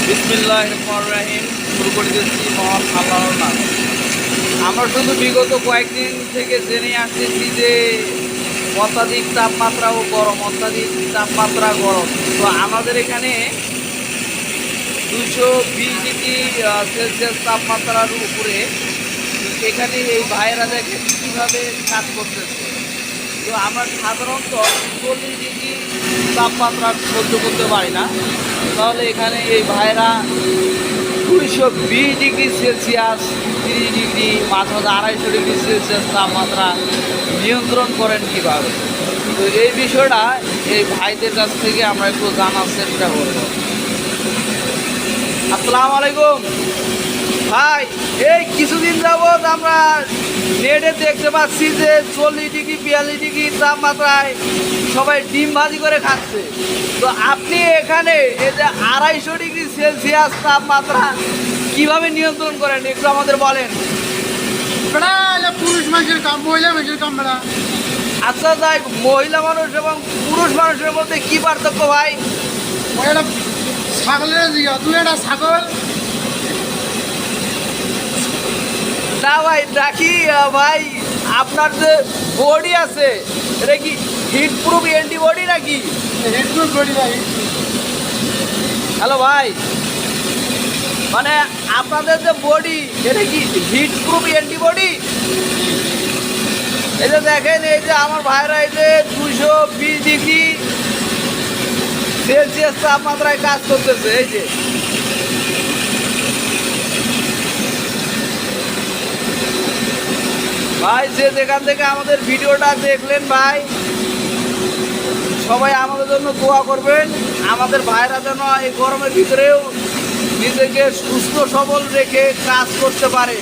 বিসমিল্লাহির রহমানির রহিম। শুরু করে দিচ্ছি মহান আল্লাহর নাম। আমরা শুধু বিগত কয়েকদিন থেকে জেনে আসতেছি যে অত্যাধিক তাপমাত্রা ও গরম, অত্যাধিক তাপমাত্রা গরম। তো আমাদের এখানে 220 ডিগ্রি সেলসিয়াস তাপমাত্রার উপরে এখানে এই ভাইয়েরা দেখেন কীভাবে কাজ করতেছে। তো আমরা সাধারণত 40 ডিগ্রি তাপমাত্রা সহ্য করতে পারি না, তাহলে এখানে এই ভাইয়েরা 220 ডিগ্রি সেলসিয়াস, 30 ডিগ্রি, মাঝে মাঝে 250 ডিগ্রি সেলসিয়াস তাপমাত্রা নিয়ন্ত্রণ করেন কীভাবে। তো এই বিষয়টা এই ভাইদের কাছ থেকে আমরা একটু জানার চেষ্টা করব। আসসালামু আলাইকুম ভাই। এই কিছুদিন যাবৎ আমরা নেটে দেখতে পাচ্ছি যে 40 ডিগ্রি 42 ডিগ্রি তাপমাত্রায় সবাই ডিম ভাজি করে খাচ্ছে। তো আপনি এখানে এই যে 250 ডিগ্রি সেলসিয়াস তাপমাত্রা কিভাবে নিয়ন্ত্রণ করেন একটু আমাদের বলেন। পুরুষ মানুষের কাম, মহিলা মানুষের কাম বেড়া। আচ্ছা যাই, মহিলা মানুষ এবং পুরুষ মানুষের মধ্যে কি পার্থক্য ভাই? একটা ছাগলের দিকে তুই একটা ছাগল। না ভাই নাকি ভাই, আপনার যে বডি আছে এটা কি হিট প্রুফ অ্যান্টিবডি নাকি? হেডফোন করি ভাই। হ্যালো ভাই, মানে আপনাদের যে বডি এটা কি হিট প্রুফ অ্যান্টিবডি? এই যে দেখেন, এই যে আমার ভাইরা এই যে 220 ডিগ্রি সেলসিয়াস তাপমাত্রায় কাজ করতেছে। এই যে ভাই, যে যেখান থেকে আমাদের ভিডিওটা দেখলেন ভাই, সবাই আমাদের জন্য দোয়া করবেন। আমাদের ভাইরা যেন এই গরমের ভিতরেও নিজেকে সুস্থ সবল রেখে কাজ করতে পারে।